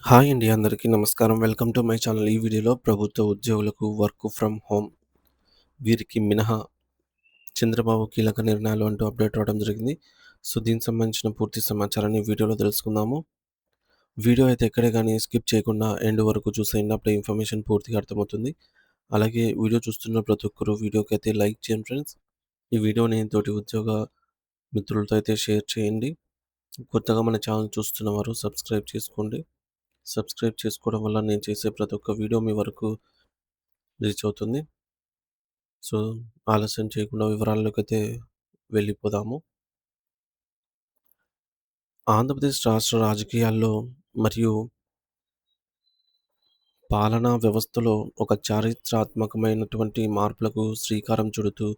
Hi అండి. అందరికీ నమస్కారం. Welcome to my channel. ఈ వీడియోలో ప్రభుత్వ ఉద్యోగులకు వర్క్ ఫ్రమ్ హోమ్ వీరికి మినహా చంద్రబాబు కీలక నిర్ణయాలు అంటూ అప్డేట్ అవ్వడం జరిగింది. సో, దీనికి సంబంధించిన పూర్తి సమాచారాన్ని వీడియోలో తెలుసుకుందాము. వీడియో అయితే ఎక్కడే గాని స్కిప్ చేయకుండా ఎండ్ వరకు చూసేయండి. అప్పుడే ఇన్ఫర్మేషన్ పూర్తిగా అర్థమవుతుంది. అలాగే వీడియో చూస్తున్న ప్రతి ఒక్కరు వీడియోకైతే లైక్ చేయండి ఫ్రెండ్స్. ఈ వీడియోని తోటి ఉద్యోగ మిత్రులతో అయితే షేర్ చేయండి. కొత్తగా మన ఛానల్ చూస్తున్నవారు సబ్స్క్రైబ్ చేసుకోండి. సబ్స్క్రైబ్ చేసుకోవడం వల్ల నేను చేసే ప్రతి ఒక్క వీడియో మీ వరకు రీచ్ అవుతుంది. సో, ఆలస్యం చేయకుండా వివరాల్లోకైతే వెళ్ళిపోదాము. ఆంధ్రప్రదేశ్ రాష్ట్ర రాజకీయాల్లో మరియు పాలనా వ్యవస్థలో ఒక చారిత్రాత్మకమైనటువంటి మార్పులకు శ్రీకారం చుడుతూ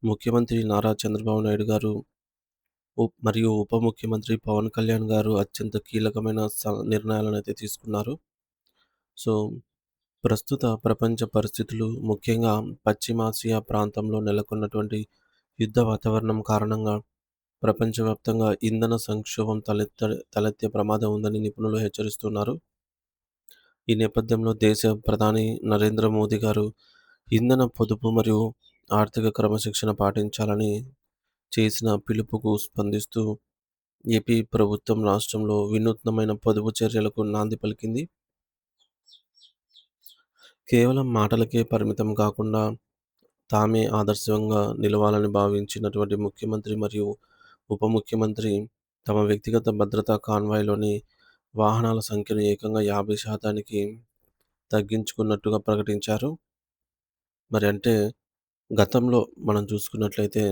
ముఖ్యమంత్రి నారా చంద్రబాబు నాయుడు గారు మరియు ఉప ముఖ్యమంత్రి పవన్ కళ్యాణ్ గారు అత్యంత కీలకమైన నిర్ణయాలనైతే తీసుకున్నారు. సో, ప్రస్తుత ప్రపంచ పరిస్థితులు ముఖ్యంగా పశ్చిమాసియా ప్రాంతంలో నెలకొన్నటువంటి యుద్ధ వాతావరణం కారణంగా ప్రపంచవ్యాప్తంగా ఇంధన సంక్షోభం తలెత్తే ప్రమాదం ఉందని నిపుణులు హెచ్చరిస్తున్నారు. ఈ నేపథ్యంలో దేశ ప్రధాని నరేంద్ర మోదీ గారు ఇంధన పొదుపు మరియు ఆర్థిక క్రమశిక్షణ పాటించాలని చేసిన పిలుపుకు స్పందిస్తూ ఏపీ ప్రభుత్వం రాష్ట్రంలో వినూత్నమైన పొదుపు చర్యలకు నాంది పలికింది. కేవలం మాటలకే పరిమితం కాకుండా తామే ఆదర్శంగా నిలవాలని భావించినటువంటి ముఖ్యమంత్రి మరియు ఉప ముఖ్యమంత్రి తమ వ్యక్తిగత భద్రతా కాన్వాయ్‌లోని వాహనాల సంఖ్యను ఏకంగా 50% తగ్గించుకున్నట్టుగా ప్రకటించారు. మరి అంటే గతంలో మనం చూసుకున్నట్లయితే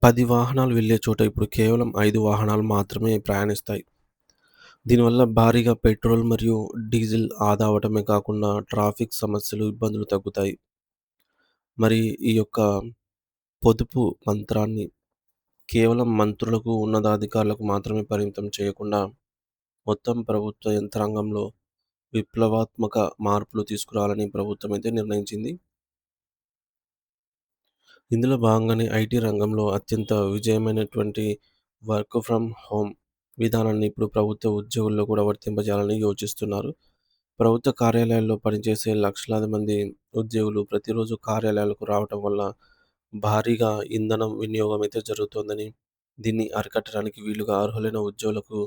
10 వాహనాలు వెళ్ళే చోట ఇప్పుడు కేవలం 5 వాహనాలు మాత్రమే ప్రయాణిస్తాయి. దీనివల్ల భారీగా పెట్రోల్ మరియు డీజిల్ ఆదా అవ్వటమే కాకుండా ట్రాఫిక్ సమస్యలు, ఇబ్బందులు తగ్గుతాయి. మరి ఈ యొక్క పొదుపు మంత్రాన్ని కేవలం మంత్రులకు, ఉన్నతాధికారులకు మాత్రమే పరిమితం చేయకుండా మొత్తం ప్రభుత్వ యంత్రాంగంలో విప్లవాత్మక మార్పులు తీసుకురావాలని ప్రభుత్వం అయితే నిర్ణయించింది. ఇందులో భాగంగానే ఐటీ రంగంలో అత్యంత విజయమైనటువంటి వర్క్ ఫ్రమ్ హోమ్ విధానాన్ని ఇప్పుడు ప్రభుత్వ ఉద్యోగుల్లో కూడా వర్తింపజేయాలని యోచిస్తున్నారు. ప్రభుత్వ కార్యాలయాల్లో పనిచేసే లక్షలాది మంది ఉద్యోగులు ప్రతిరోజు కార్యాలయాలకు రావటం వల్ల భారీగా ఇంధనం వినియోగం అయితే జరుగుతోందని, దీన్ని అరికట్టడానికి వీలుగా అర్హులైన ఉద్యోగులకు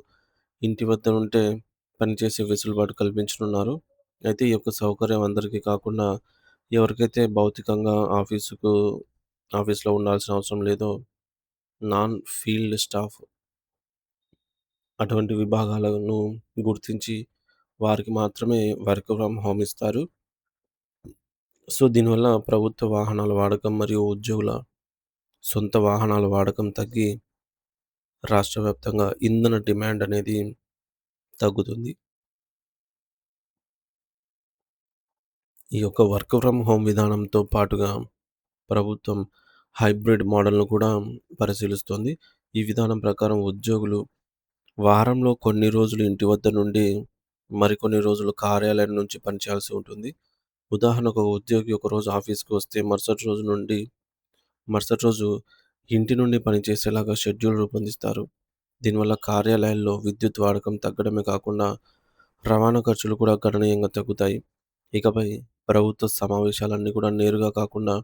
ఇంటి వద్ద ఉంటే పనిచేసే వెసులుబాటు కల్పించనున్నారు. అయితే ఈ యొక్క సౌకర్యం అందరికీ కాకుండా ఎవరికైతే భౌతికంగా ఆఫీస్‌లో ఉండాల్సిన అవసరం లేదో నాన్ ఫీల్డ్ స్టాఫ్ అటువంటి విభాగాలను గుర్తించి వారికి మాత్రమే వర్క్ ఫ్రమ్ హోమ్ ఇస్తారు. సో, దీనివల్ల ప్రభుత్వ వాహనాల వాడకం మరియు ఉద్యోగుల సొంత వాహనాల వాడకం తగ్గి రాష్ట్ర వ్యాప్తంగా ఇంధన డిమాండ్ అనేది తగ్గుతుంది. ఈ యొక్క వర్క్ ఫ్రమ్ హోమ్ విధానంతో పాటుగా ప్రభుత్వం హైబ్రిడ్ మోడల్‌ను కూడా పరిశీలిస్తోంది. ఈ విధానం ప్రకారం ఉద్యోగులు వారంలో కొన్ని రోజులు ఇంటి వద్ద నుండి, మరికొన్ని రోజులు కార్యాలయం నుంచి పనిచేయాల్సి ఉంటుంది. ఉదాహరణకు ఒక ఉద్యోగి ఒకరోజు ఆఫీస్‌కి వస్తే మరుసటి రోజు ఇంటి నుండి పనిచేసేలాగా షెడ్యూల్ రూపొందిస్తారు. దీనివల్ల కార్యాలయాల్లో విద్యుత్ వాడకం తగ్గడమే కాకుండా రవాణా ఖర్చులు కూడా గణనీయంగా తగ్గుతాయి. ఇకపై ప్రభుత్వ సమావేశాలన్నీ కూడా నేరుగా కాకుండా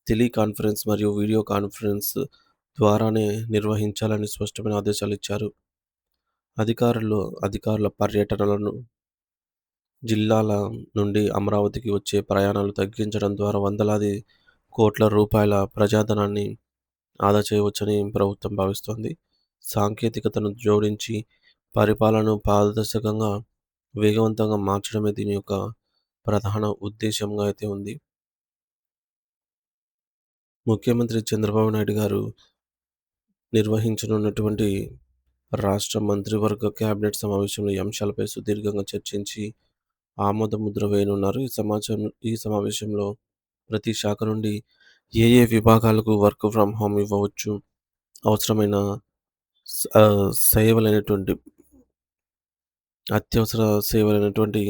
టెలికాన్ఫరెన్స్ మరియు వీడియో కాన్ఫరెన్స్ ద్వారానే నిర్వహించాలని స్పష్టమైన ఆదేశాలిచ్చారు. అధికారుల పర్యటనలను జిల్లాల నుండి అమరావతికి వచ్చే ప్రయాణాలు తగ్గించడం ద్వారా వందలాది కోట్ల రూపాయల ప్రజాధనాన్ని ఆదా చేయవచ్చని ప్రభుత్వం భావిస్తోంది. సాంకేతికతను జోడించి పరిపాలనను పారదర్శకంగా, వేగవంతంగా మార్చడమే దీని యొక్క ప్రధాన ఉద్దేశ్యంగా అయితే ఉంది. ముఖ్యమంత్రి చంద్రబాబు నాయుడు గారు నిర్వహించనున్నటువంటి రాష్ట్ర మంత్రివర్గ కేబినెట్ సమావేశంలో ఈ అంశాలపై సుదీర్ఘంగా చర్చించి ఆమోద ముద్ర వేయనున్నారు. ఈ సమావేశంలో ప్రతి శాఖ నుండి ఏ ఏ విభాగాలకు వర్క్ ఫ్రమ్ హోమ్ ఇవ్వవచ్చు, అవసరమైన సేవలైనటువంటి అత్యవసర సేవలైనటువంటి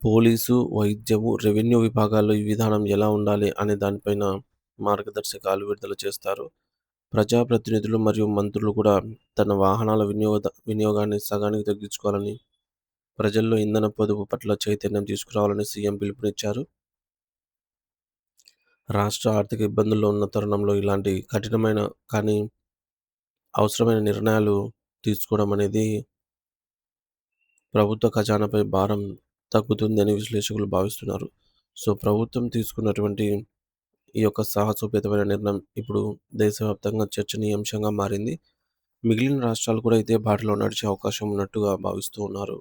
పోలీసు, వైద్యము, రెవెన్యూ విభాగాల్లో ఈ విధానం ఎలా ఉండాలి అనే దానిపైన మార్గదర్శకాలు విడుదల చేస్తారు. ప్రజాప్రతినిధులు మరియు మంత్రులు కూడా తన వాహనాల వినియోగాన్ని సగానికి తగ్గించుకోవాలని, ప్రజల్లో ఇంధన పొదుపు పట్ల చైతన్యం తీసుకురావాలని సీఎం పిలుపునిచ్చారు. రాష్ట్ర ఆర్థిక ఇబ్బందుల్లో ఉన్న తరుణంలో ఇలాంటి కఠినమైన కానీ అవసరమైన నిర్ణయాలు తీసుకోవడం అనేది ప్రభుత్వ ఖజానాపై భారం తగ్గుతుందని విశ్లేషకులు భావిస్తున్నారు. సో, ప్రభుత్వం తీసుకున్నటువంటి ఈ యొక్క సాహసోపేతమైన నిర్ణయం ఇప్పుడు దేశవ్యాప్తంగా చర్చనీయాంశంగా మారింది. మిగిలిన రాష్ట్రాలు కూడా ఇదే బాటలో నడిచే అవకాశం ఉన్నట్టుగా భావిస్తూ ఉన్నారు.